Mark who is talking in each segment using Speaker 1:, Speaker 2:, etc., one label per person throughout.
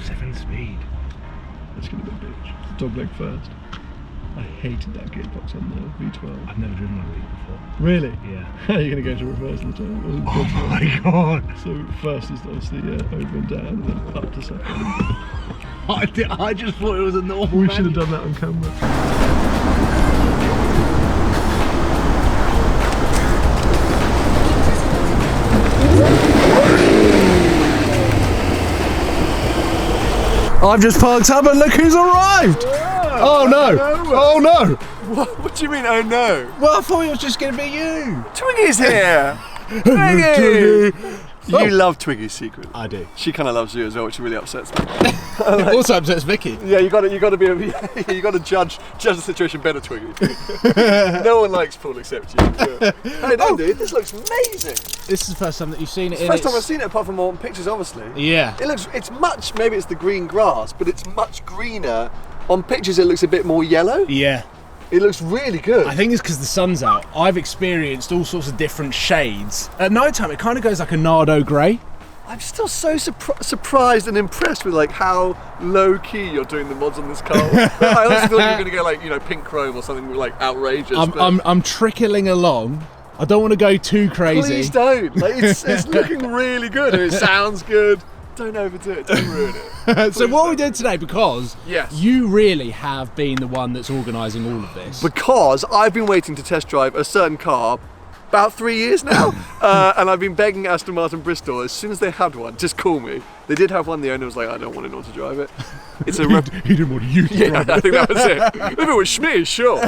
Speaker 1: 7-speed.
Speaker 2: That's going to be a bitch. Dogleg first. I hated that gearbox on the V12.
Speaker 1: I've never driven one of these before.
Speaker 2: Really?
Speaker 1: Yeah.
Speaker 2: How are you going to go to reverse all the time? It wasn't
Speaker 1: Oh
Speaker 2: good for
Speaker 1: my
Speaker 2: us.
Speaker 1: god!
Speaker 2: So first is obviously over and down, and then up to second.
Speaker 1: I just thought it was a normal
Speaker 2: We should have done that on camera. I've just parked up and look who's arrived! Oh no! Oh no!
Speaker 3: What do you mean, oh no?
Speaker 2: Well, I thought it was just going to be you!
Speaker 3: Twiggy's here! Twiggy! You love Twiggy's secret.
Speaker 2: I do.
Speaker 3: She kind of loves you as well, which really upsets me.
Speaker 2: It also upsets Vicky.
Speaker 3: Yeah, you got to be, you got to judge the situation better, Twiggy. No one likes Paul except you. Yeah. Hey, no, dude, this looks amazing.
Speaker 2: This is the first time that you've seen it.
Speaker 3: First time I've seen it, apart from on pictures, obviously.
Speaker 2: Yeah.
Speaker 3: It's much. Maybe it's the green grass, but it's much greener. On pictures, it looks a bit more yellow.
Speaker 2: Yeah.
Speaker 3: It looks really good.
Speaker 2: I think it's because the sun's out. I've experienced all sorts of different shades. At night time, it kind of goes like a Nardo grey.
Speaker 3: I'm still so surprised and impressed with like how low key you're doing the mods on this car. I honestly thought you were going to go like, you know, pink chrome or something like outrageous.
Speaker 2: I'm trickling along. I don't want to go too crazy.
Speaker 3: Please don't. Like, it's looking really good and it sounds good. Don't overdo it. Don't ruin it.
Speaker 2: So what we did today, because
Speaker 3: Yes.
Speaker 2: you really have been the one that's organising all of this.
Speaker 3: Because I've been waiting to test drive a certain car about 3 years now, and I've been begging Aston Martin Bristol, as soon as they had one, just call me. They did have one, the owner was like, I don't want anyone to drive it. It's a
Speaker 2: he didn't want you to drive
Speaker 3: I think that was it. If it was Schmee, sure.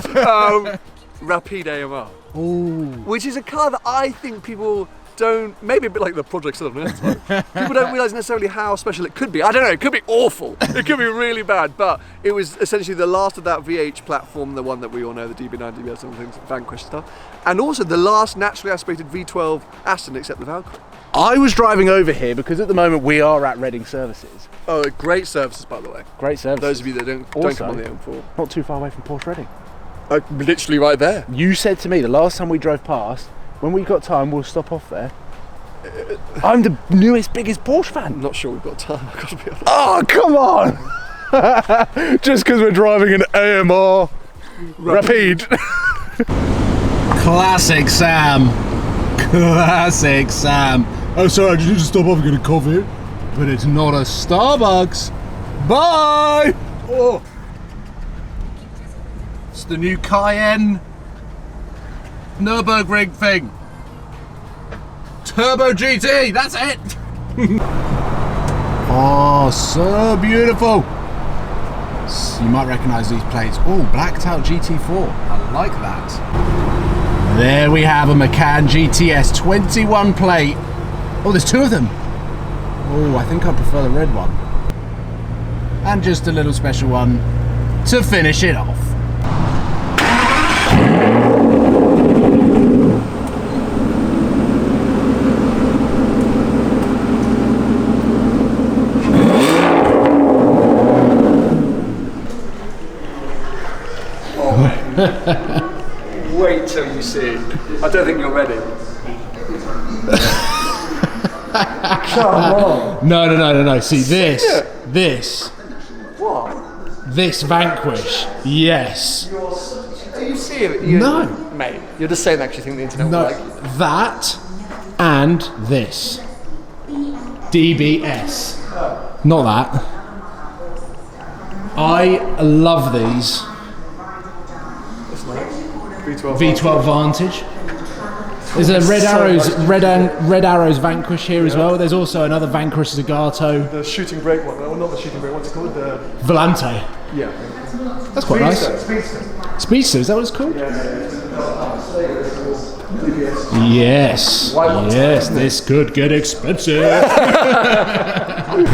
Speaker 3: Rapide AMR.
Speaker 2: Ooh.
Speaker 3: Which is a car that I think people don't, maybe a bit like the Project 7 type. People don't realise necessarily how special it could be. I don't know, it could be awful. It could be really bad, but it was essentially the last of that VH platform, the one that we all know, the DB9, DBS and things, Vanquish stuff. And also the last naturally aspirated V12 Aston except the Valkyrie.
Speaker 2: I was driving over here because at the moment we are at Reading Services.
Speaker 3: Oh, great services, by the way.
Speaker 2: Great services.
Speaker 3: Those of you that don't come on the M4.
Speaker 2: Not too far away from Porsche Reading.
Speaker 3: Literally right there.
Speaker 2: You said to me the last time we drove past, when we got time, we'll stop off there. I'm the newest, biggest Porsche fan.
Speaker 3: I'm not sure we've got time, I've got to be honest.
Speaker 2: Oh, come on! Just because we're driving an AMR Rapide. Classic Sam. Classic Sam. Oh, sorry, I just need to stop off and get a coffee. But it's not a Starbucks. Bye! Oh. It's the new Cayenne Nürburgring thing. Turbo GT, that's it! Oh, so beautiful. So you might recognise these plates. Oh, blacked out GT4. I like that. There we have a Macan GTS 21 plate. Oh, there's two of them. Oh, I think I prefer the red one. And just a little special one to finish it off.
Speaker 3: Wait till you see. I don't think you're ready. Come on.
Speaker 2: No. See this.
Speaker 3: What?
Speaker 2: This Vanquish. Yes.
Speaker 3: Do you see it?
Speaker 2: No.
Speaker 3: Mate, you're just saying that because you think the internet
Speaker 2: No,
Speaker 3: will like you.
Speaker 2: that and this. DBS. Not that. I love these. V12 Vantage. There's a Red Arrows Vanquish here as well. There's also another Vanquish Zagato.
Speaker 3: The shooting brake one. No, not the shooting brake. What's it called? The
Speaker 2: Volante.
Speaker 3: yeah.
Speaker 2: That's quite nice.
Speaker 3: Speedster.
Speaker 2: Speedster, is that what it's called?
Speaker 3: DBS.
Speaker 2: Yes. Yes, this could get expensive.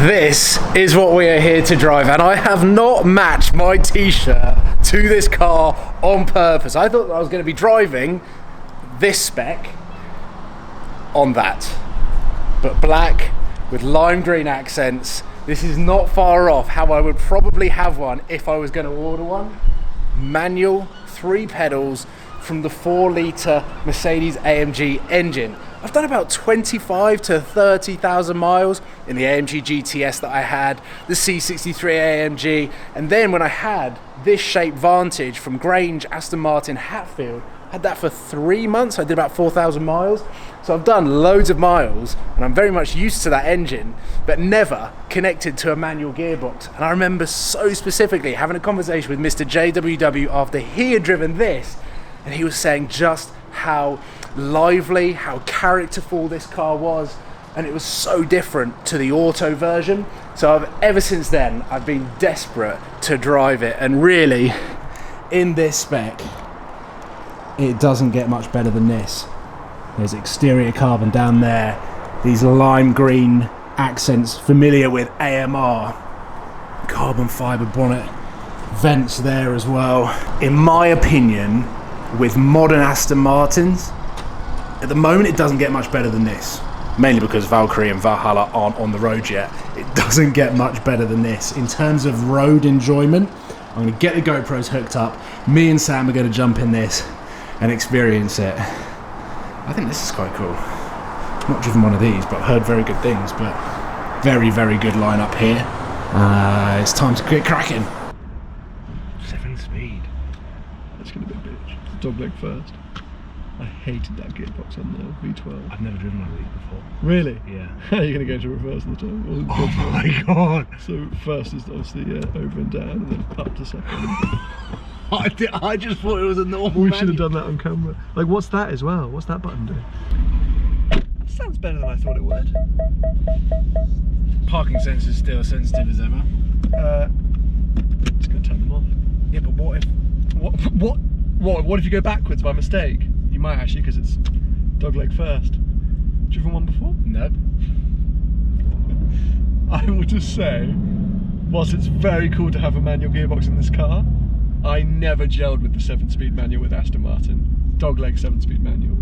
Speaker 2: This is what we are here to drive, and I have not matched my t-shirt to this car on purpose. I thought I was going to be driving this spec on that, but black with lime green accents. This is not far off how I would probably have one if I was going to order one. Manual, 3 pedals from the 4-litre Mercedes AMG engine. I've done about 25 to 30,000 miles in the AMG GTS that I had, the C63 AMG, and then when I had this shape Vantage from Grange, Aston Martin, Hatfield, I had that for 3 months. I did about 4,000 miles. So I've done loads of miles and I'm very much used to that engine, but never connected to a manual gearbox. And I remember so specifically having a conversation with Mr. JWW after he had driven this, and he was saying just how lively, how characterful this car was, and it was so different to the auto version. So ever since then, I've been desperate to drive it, and really, in this spec, it doesn't get much better than this. There's exterior carbon down there, these lime green accents familiar with AMR, carbon fibre bonnet, vents there as well. In my opinion, with modern Aston Martins, at the moment it doesn't get much better than this. Mainly because Valkyrie and Valhalla aren't on the road yet. It doesn't get much better than this. In terms of road enjoyment, I'm going to get the GoPros hooked up. Me and Sam are going to jump in this and experience it. I think this is quite cool. Not driven one of these, but I've heard very good things. But very, very good lineup here. It's time to get cracking.
Speaker 1: 7-speed.
Speaker 3: That's going to be a bitch. Dogleg first. I hated that gearbox on the V12.
Speaker 1: I've never driven one of these before.
Speaker 3: Really?
Speaker 1: Yeah.
Speaker 3: How are you going to go to reverse the time?
Speaker 1: Oh my god!
Speaker 3: So first is obviously over and down, and then up to second.
Speaker 1: I just thought it was a normal
Speaker 3: We should have
Speaker 1: manual.
Speaker 3: done that on camera. Like, what's that as well? What's that button do? Sounds better than I thought it would.
Speaker 2: Parking sensors still sensitive as ever.
Speaker 3: Just going to turn them off.
Speaker 2: Yeah, but what if...
Speaker 3: What if you go backwards by mistake? You might actually, because it's dogleg first. Driven one before?
Speaker 2: Nope.
Speaker 3: I will just say, whilst it's very cool to have a manual gearbox in this car, I never gelled with the 7-speed manual with Aston Martin. Dogleg 7-speed manual.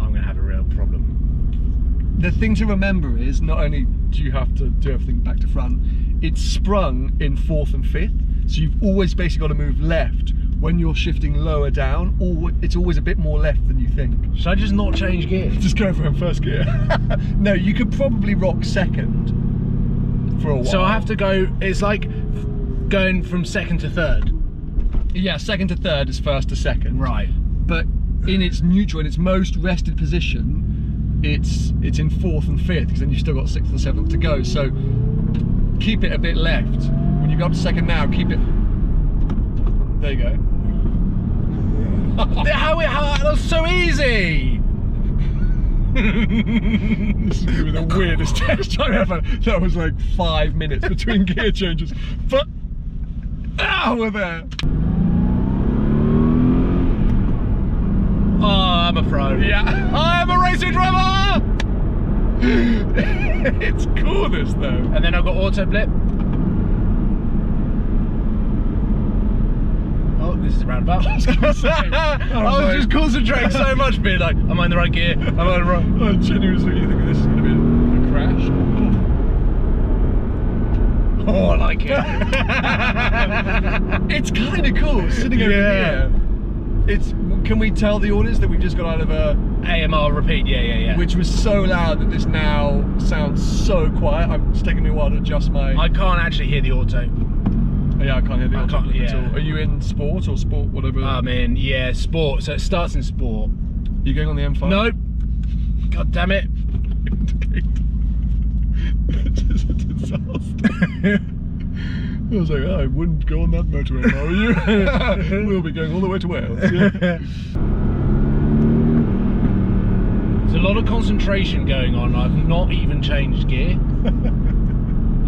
Speaker 2: I'm going to have a real problem.
Speaker 3: The thing to remember is, not only do you have to do everything back to front, it's sprung in 4th and 5th, so you've always basically got to move left. When you're shifting lower down, it's always a bit more left than you think.
Speaker 2: Should I just not change gear?
Speaker 3: Just go for it in first gear. No, you could probably rock second for a while.
Speaker 2: So I have to go, it's like going from second to third.
Speaker 3: Yeah, second to third is first to second.
Speaker 2: Right.
Speaker 3: But in its neutral, in its most rested position, it's in 4th and 5th, because then you've still got 6th and 7th to go. So keep it a bit left. When you go up to second now, keep it... There you go.
Speaker 2: How that's so easy!
Speaker 3: This is gonna be the weirdest test drive ever. That was like 5 minutes between gear changes. But we're there.
Speaker 2: Oh, I'm a pro.
Speaker 3: Yeah, I'm a racing driver. It's cool, this though.
Speaker 2: And then I've got auto blip. Oh, this is a roundabout. I was just concentrating so much, being like, am I in the right gear? Am I in the right?
Speaker 3: I genuinely think this is going to be a crash.
Speaker 2: Oh, I like it.
Speaker 3: It's kind of cool sitting over here. Can we tell the audience that we've just got out of a
Speaker 2: AMR repeat? Yeah.
Speaker 3: which was so loud that this now sounds so quiet. It's taking me a while to adjust my...
Speaker 2: I can't actually hear the auto.
Speaker 3: Yeah, I can't hear the auto at
Speaker 2: yeah.
Speaker 3: all. Are you in sport or sport, whatever?
Speaker 2: I'm in, yeah, sport. So it starts in sport.
Speaker 3: Are you going on the M5?
Speaker 2: Nope. God damn it.
Speaker 3: It's just a disaster. I was like, I wouldn't go on that motorway if I were you. We'll be going all the way to Wales. Yeah.
Speaker 2: There's a lot of concentration going on. I've not even changed gear.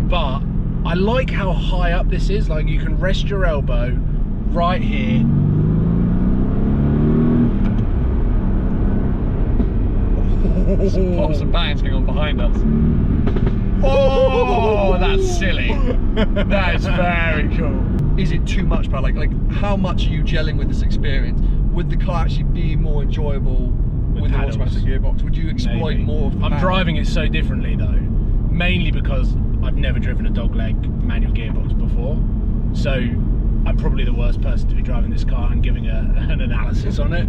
Speaker 2: But I like how high up this is. Like, you can rest your elbow right here.
Speaker 3: Some pops and bangs going on behind us. Oh, that's silly. That is very cool. Is it too much power? Like how much are you gelling with this experience? Would the car actually be more enjoyable with an automatic gearbox? Would you exploit more of the power?
Speaker 2: I'm driving it so differently though, mainly because I've never driven a dogleg manual gearbox before. So I'm probably the worst person to be driving this car and giving an analysis on it.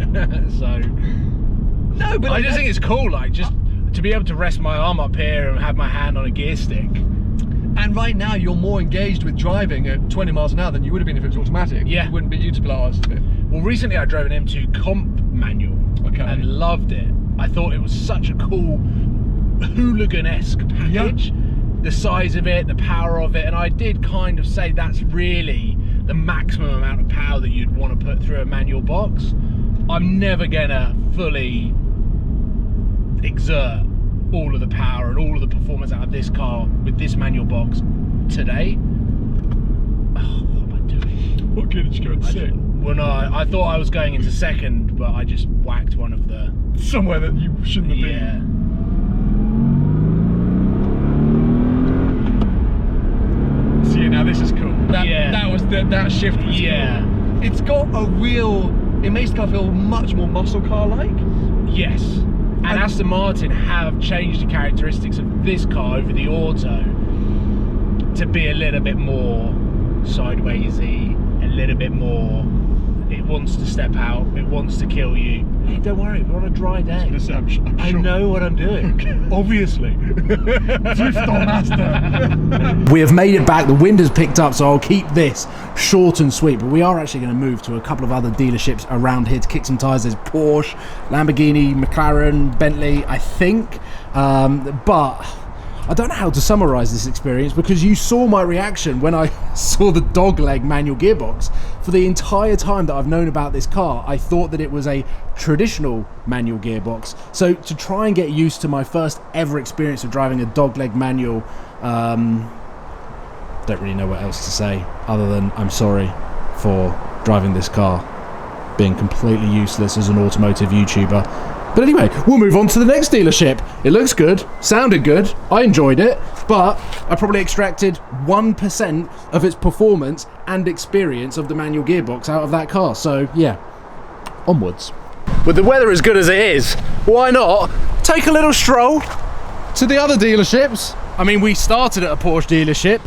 Speaker 2: So no, but I just think it's cool. Like, just to be able to rest my arm up here and have my hand on a gear stick.
Speaker 3: And right now you're more engaged with driving at 20 miles an hour than you would have been if it was automatic.
Speaker 2: Yeah.
Speaker 3: It wouldn't be utilized a bit.
Speaker 2: Well, recently I drove an M2 comp manual and loved it. I thought it was such a cool hooligan-esque package. Yeah. The size of it, the power of it, and I did kind of say that's really the maximum amount of power that you'd want to put through a manual box. I'm never gonna fully exert all of the power and all of the performance out of this car with this manual box today. Oh, what am I doing?
Speaker 3: What gear did you go into second?
Speaker 2: Well, no, I thought I was going into second, but I just whacked one of the...
Speaker 3: Somewhere that you shouldn't have been.
Speaker 2: Yeah.
Speaker 3: See, now this is cool. That was that shift was cool. It's got a real... It makes the car feel much more muscle car-like.
Speaker 2: Yes. And Aston Martin have changed the characteristics of this car over the Auto to be a little bit more sidewaysy, a little bit more, it wants to step out, it wants to kill you. Hey, don't worry, we're on a dry day. I know what I'm doing.
Speaker 3: Obviously. Drift on Aston.
Speaker 2: We have made it back, the wind has picked up, so I'll keep this short and sweet, but we are actually going to move to a couple of other dealerships around here to kick some tyres. There's Porsche, Lamborghini, McLaren, Bentley, I think, but I don't know how to summarise this experience because you saw my reaction when I saw the dogleg manual gearbox. For the entire time that I've known about this car, I thought that it was a traditional manual gearbox. So to try and get used to my first ever experience of driving a dogleg manual, don't really know what else to say other than I'm sorry for driving this car, being completely useless as an automotive YouTuber. But anyway, we'll move on to the next dealership. It looks good, sounded good, I enjoyed it, but I probably extracted 1% of its performance and experience of the manual gearbox out of that car. So yeah, onwards. With the weather as good as it is, why not take a little stroll to the other dealerships? I mean, we started at a Porsche dealership.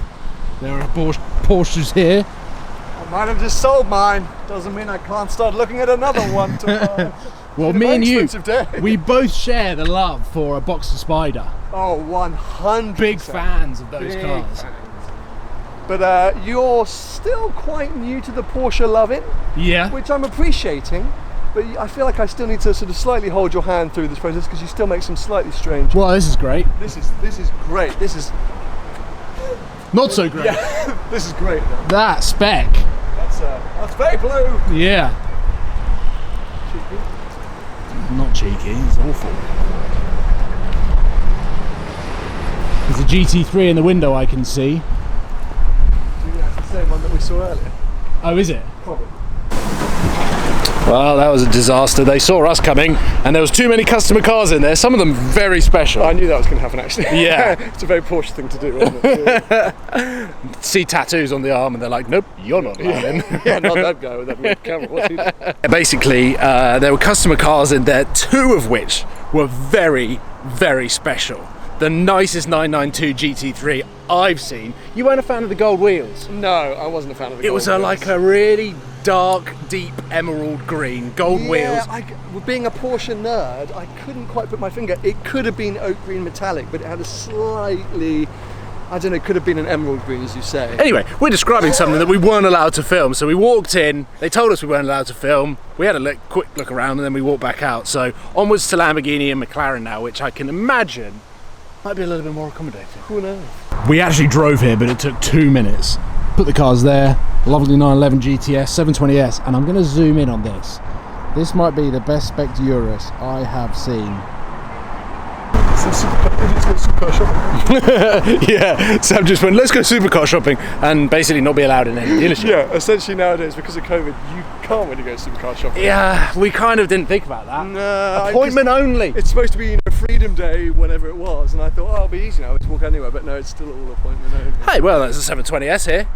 Speaker 2: There are Porsches here.
Speaker 3: I might have just sold mine. Doesn't mean I can't start looking at another one tomorrow.
Speaker 2: Well, me and you, we both share the love for a Boxer Spider.
Speaker 3: Oh, 100%.
Speaker 2: Big fans of those cars.
Speaker 3: Fans. But you're still quite new to the Porsche loving.
Speaker 2: Yeah.
Speaker 3: Which I'm appreciating. But I feel like I still need to sort of slightly hold your hand through this process because you still make some slightly strange.
Speaker 2: Well, this is great.
Speaker 3: This is great. This is
Speaker 2: not so great.
Speaker 3: Yeah, this is great. Though.
Speaker 2: That spec.
Speaker 3: That's very blue.
Speaker 2: Yeah.
Speaker 3: Cheeky.
Speaker 2: Not cheeky, it's awful. There's a GT3 in the window I can see.
Speaker 3: Do you think that's the same one that we saw earlier?
Speaker 2: Oh, is it?
Speaker 3: Probably.
Speaker 2: Well, that was a disaster. They saw us coming and there was too many customer cars in there, some of them very special.
Speaker 3: I knew that was going to happen actually.
Speaker 2: Yeah.
Speaker 3: It's a very Porsche thing to do, wasn't it?
Speaker 2: See tattoos on the arm and they're like, nope, you're not allowed in.
Speaker 3: Yeah, not that guy with that weird camera. What's he doing?
Speaker 2: Basically, there were customer cars in there, two of which were very, very special. The nicest 992 GT3 I've seen. You weren't a fan of the gold wheels?
Speaker 3: No, I wasn't a fan of the gold wheels.
Speaker 2: It was like a really dark, deep emerald green, gold wheels.
Speaker 3: Being a Porsche nerd, I couldn't quite put my finger. It could have been oak green metallic, but it had a slightly, I don't know, it could have been an emerald green, as you say.
Speaker 2: Anyway, we're describing something that we weren't allowed to film. So we walked in, they told us we weren't allowed to film. We had a quick look around and then we walked back out. So onwards to Lamborghini and McLaren now, which I can imagine might be a little bit more accommodating.
Speaker 3: Who knows?
Speaker 2: We actually drove here, but it took 2 minutes. Put the cars there, lovely 911 GTS, 720S, and I'm going to zoom in on this. This might be the best spec Urus I have seen.
Speaker 3: Let's go Supercar Shopping.
Speaker 2: Yeah, Sam just went, let's go Supercar Shopping, and basically not be allowed in any dealership.
Speaker 3: Yeah, essentially nowadays, because of COVID, you can't really go Supercar Shopping.
Speaker 2: Yeah, we kind of didn't think about that.
Speaker 3: No.
Speaker 2: Appointment only.
Speaker 3: It's supposed to be, Freedom Day, whenever it was, and I thought, oh, it'll be easy now, let's walk anywhere, but no, it's still all appointment only.
Speaker 2: Hey, well, there's a 720S here.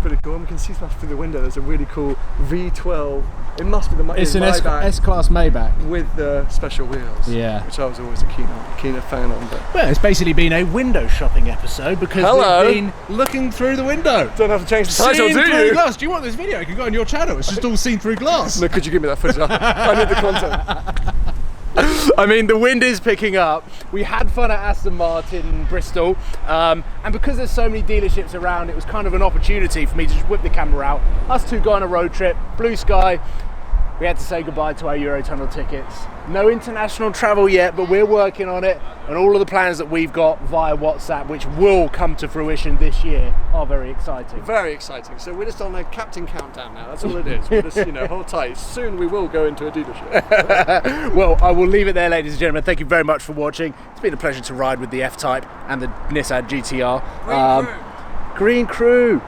Speaker 3: Pretty cool, and we can see stuff through the window. There's a really cool V12. It must be the
Speaker 2: It's an S-Class Maybach
Speaker 3: with the special wheels.
Speaker 2: Yeah,
Speaker 3: which I was always a keener fan on. But
Speaker 2: well, it's basically been a window shopping episode because we've been looking through the window.
Speaker 3: Don't have to change the title, do you?
Speaker 2: Glass. Do you want this video? It can go on your channel. It's just all seen through glass.
Speaker 3: No, could you give me that footage? I need the content.
Speaker 2: I mean, the wind is picking up. We had fun at Aston Martin Bristol, and because there's so many dealerships around, it was kind of an opportunity for me to just whip the camera out. Us two go on a road trip, blue sky. We had to say goodbye to our Eurotunnel tickets. No international travel yet, but we're working on it, and all of the plans that we've got via WhatsApp, which will come to fruition this year, are very exciting.
Speaker 3: Very exciting. So we're just on a captain countdown now. That's all it is. We're just, hold tight. Soon we will go into a dealership.
Speaker 2: Well, I will leave it there, ladies and gentlemen. Thank you very much for watching. It's been a pleasure to ride with the F-Type and the Nissan GTR. Green Crew.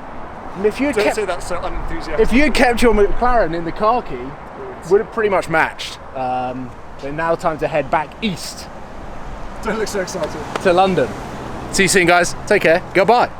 Speaker 2: And if you
Speaker 3: Don't say that so unenthusiastic.
Speaker 2: If you had kept your McLaren in the car key, would have pretty much matched. But now time to head back east.
Speaker 3: Don't look so excited.
Speaker 2: To London. See you soon, guys. Take care. Goodbye.